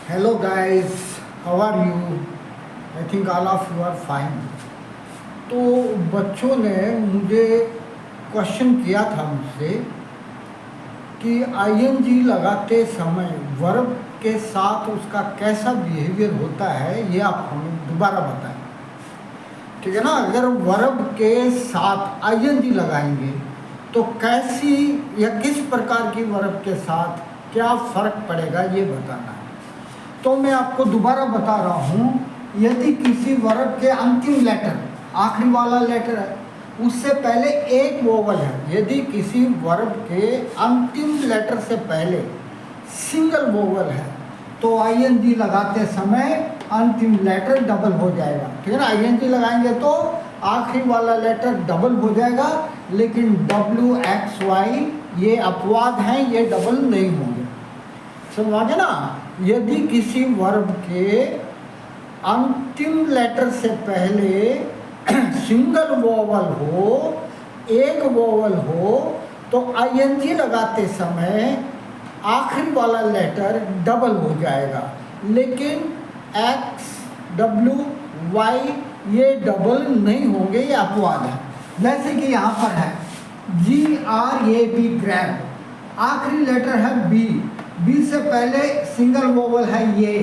Hello guys, how are you? I think all of you are fine. तो बच्चों ने मुझे क्वेश्चन किया था मुझसे कि आईएनजी लगाते समय वर्ब के साथ उसका कैसा बिहेवियर होता है, ये आप हमें दोबारा बताएं। ठीक है ना। अगर वर्ब के साथ आईएनजी लगाएंगे तो कैसी या किस प्रकार की वर्ब के साथ क्या फ़र्क पड़ेगा, ये बताना है। तो मैं आपको दोबारा बता रहा हूँ, यदि किसी वर्ब के अंतिम लेटर, आखिरी वाला लेटर है, उससे पहले एक वोवल है, यदि किसी वर्ब के अंतिम लेटर से पहले सिंगल वोवल है तो आईएनजी लगाते समय अंतिम लेटर डबल हो जाएगा। ठीक है ना। आईएनजी लगाएंगे तो आखिरी वाला लेटर डबल हो जाएगा, लेकिन डब्ल्यू एक्स वाई ये अपवाद हैं, ये डबल नहीं होंगे। समझे ना। यदि किसी वर्ब के अंतिम लेटर से पहले सिंगल वोवल हो, एक वोवल हो, तो आईएनजी लगाते समय आखिरी वाला लेटर डबल हो जाएगा, लेकिन एक्स डब्ल्यू वाई ये डबल नहीं होंगे, ये अपवाद है। जैसे कि यहाँ पर है GRAB ग्रैब, आखिरी लेटर है बी से पहले सिंगल वोवल है ये,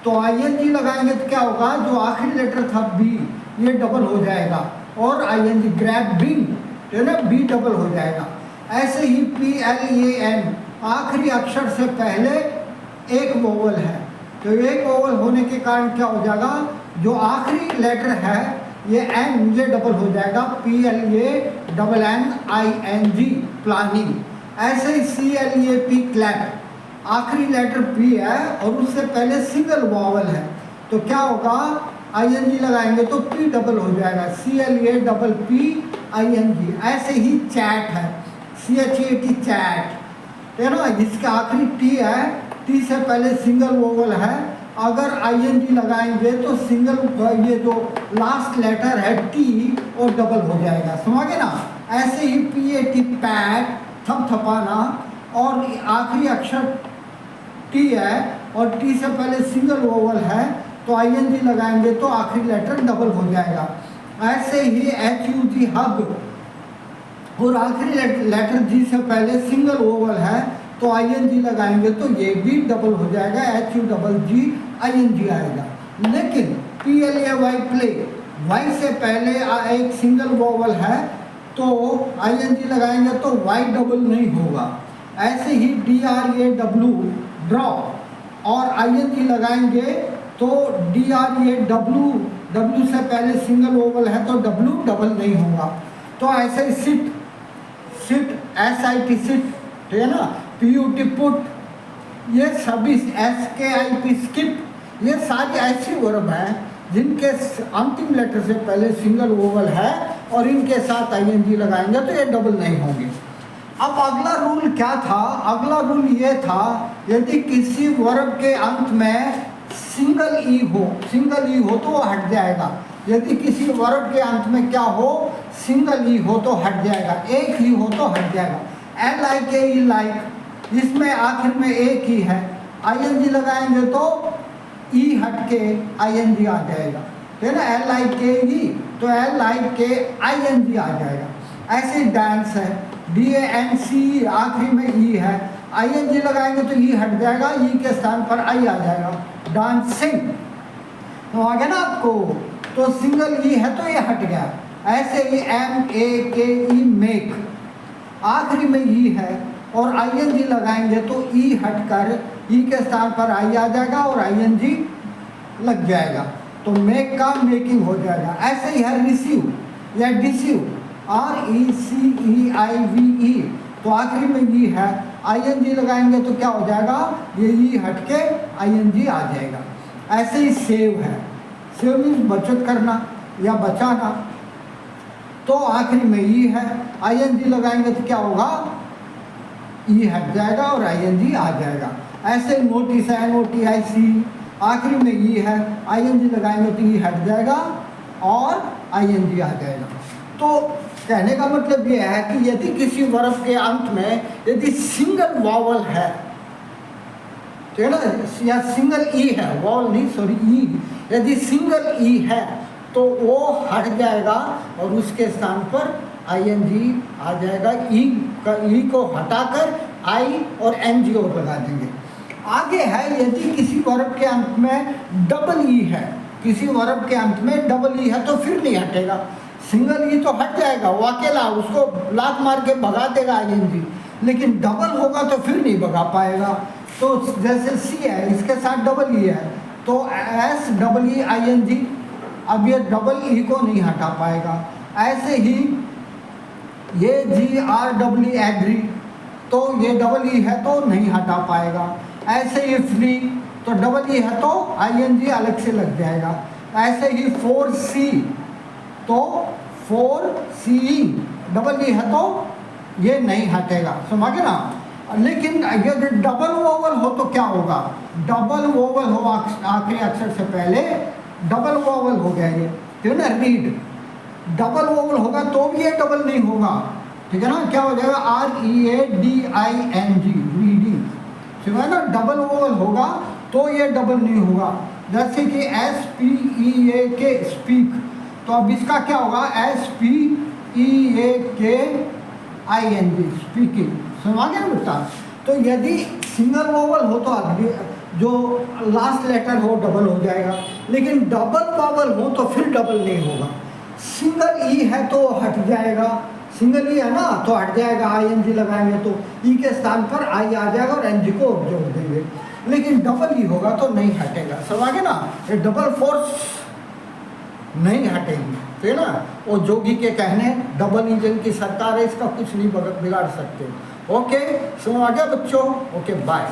तो आईएनजी लगाएंगे तो क्या होगा, जो आखिरी लेटर था बी ये डबल हो जाएगा, और आईएनजी ग्रैबिंग है ना, बी डबल हो जाएगा। ऐसे ही PLAN, आखिरी अक्षर से पहले एक वोवल है, तो एक वोवल होने के कारण क्या हो जाएगा, जो आखिरी लेटर है ये एन ये डबल हो जाएगा, PLANNING प्लानिंग। ऐसे ही CLAP क्लैप, आखिरी लेटर पी है और उससे पहले सिंगल वॉवल है, तो क्या होगा, आईएनजी लगाएंगे तो पी डबल हो जाएगा, CLAPPING। ऐसे ही चैट है, CHAT चैट, है ना, जिसका आखिरी टी है, टी से पहले सिंगल वोवल है, अगर आईएनजी लगाएंगे तो सिंगल ये जो लास्ट लेटर है टी वो डबल हो जाएगा। समझे ना। ऐसे ही PAT पैट, थपथपाना, और आखिरी अक्षर टी है और टी से पहले सिंगल वोवल है, तो आईएनजी लगाएंगे तो आखिरी लेटर डबल हो जाएगा। ऐसे ही HUG हग, और आखिरी लेटर जी से पहले सिंगल वोवल है, तो आईएनजी लगाएंगे तो ये भी डबल हो जाएगा, HUGGING आएगा। लेकिन PLAY प्ले, वाई से पहले एक सिंगल वोवल है, तो आईएनजी लगाएंगे तो वाई डबल नहीं होगा। ऐसे ही DRAW ड्रॉ, और आईएनजी लगाएंगे तो DRAW, डब्ल्यू से पहले सिंगल वोवल है तो डब्ल्यू डबल नहीं होगा। तो ऐसे ही सिट, SIT सिट, ठीक है ना, PUT पुट, ये सभी SKIP स्किप, ये सारी ऐसी वर्ब हैं जिनके अंतिम लेटर से पहले सिंगल वोवल है और इनके साथ आईएनजी लगाएंगे तो ये डबल नहीं होंगे। अब अगला रूल क्या था, अगला रूल ये था, यदि किसी वर्ब के अंत में सिंगल ई हो तो वो हट जाएगा। यदि किसी वर्ब के अंत में क्या हो, सिंगल ई हो तो हट जाएगा, एक ही हो तो हट जाएगा। LIKE लाइक, इसमें आखिर में एक ही है, आईएनजी लगाएंगे तो ई हट के आईएनजी आ जाएगा, है ना। LIKE तो LIKING आ जाएगा। ऐसे डांस है, DANCE, आखिरी में ई है, आईएनजी लगाएंगे तो ई हट जाएगा, ई के स्थान पर आई आ जाएगा, डांसिंग। तो आ गया ना आपको, तो सिंगल ई है तो ये हट गया। ऐसे ही MAKE मेक, आखिरी में ई है और आईएनजी लगाएंगे तो ई हटकर ई के स्थान पर आई आ जाएगा और आईएनजी लग जाएगा, तो मेक का मेकिंग हो जाएगा। ऐसे ही है रिसीव या डिसीव, RECEIVE, तो आखिरी में ई है, आईएनजी लगाएंगे तो क्या हो जाएगा, ये ई हटके आईएनजी आ जाएगा। ऐसे ही सेव है, सेव मीन्स बचत करना या बचाना, तो आखिरी में ई है, आईएनजी लगाएंगे तो क्या होगा, ई हट जाएगा और आईएनजी आ जाएगा। ऐसे नोटिस है, NOTIC, आखिरी में ई है, आईएनजी लगाएंगे तो ई हट जाएगा और आईएनजी आ जाएगा। तो कहने का मतलब ये है कि यदि किसी वर्ब के अंत में यदि सिंगल वॉवल है, ठीक है ना, या सिंगल ई है, वॉल नहीं सॉरी ई, यदि सिंगल ई है तो वो हट जाएगा और उसके स्थान पर आईएनजी आ जाएगा। ई का ई को हटाकर आई और एनजी और लगा देंगे। आगे है यदि किसी वर्ब के अंत में डबल ई है, किसी वर्ब के अंत में डबल ई है तो फिर नहीं हटेगा। सिंगल ई तो हट जाएगा, वो अकेला उसको लात मार के भगा देगा आईएनजी, लेकिन डबल होगा तो फिर नहीं भगा पाएगा। तो जैसे सी है, इसके साथ डबल ई है तो S double E I N G, अब ये डबल ई को नहीं हटा पाएगा। ऐसे ही ये जी आर डबल ई एग्री, तो ये डबल ई है तो नहीं हटा पाएगा। ऐसे ही फ्री, तो डबल ई है तो आई एन जी अलग से लग जाएगा। ऐसे ही फोर सी, तो फोर सी डबल ई है तो ये नहीं हटेगा, समझ गए ना। लेकिन यदि डबल वोवल हो तो क्या होगा, डबल वोवल हो आखिरी अक्षर से पहले डबल वोवल हो गया ये, ठीक है ना। रीड डबल वोवल होगा तो भी ये डबल नहीं होगा, ठीक है ना। क्या हो जाएगा, READING, रीडिंग, ठीक है ना। डबल वोवल होगा तो ये डबल नहीं होगा। जैसे कि SPEAK स्पीक, तो अब इसका क्या होगा, SPEAKING स्पीकिंग, समझ गया बेटा। तो यदि सिंगल वोवल हो तो जो लास्ट लेटर हो डबल हो जाएगा, लेकिन डबल वोवल हो तो फिर डबल नहीं होगा। सिंगल ई है तो हट जाएगा, सिंगल ई है ना तो हट जाएगा, ING लगाएंगे तो ई के स्थान पर आई आ जाएगा और NG को जोड़ देंगे। लेकिन डबल ई होगा तो नहीं हटेगा, समझ गए ना। ये डबल फोर्स नहीं हटेगी, ठीक है ना। वो जोगी के कहने डबल इंजन की सरकार है, इसका कुछ नहीं बिगाड़ सकते। ओके, समझ आ गया बच्चों, ओके बाय।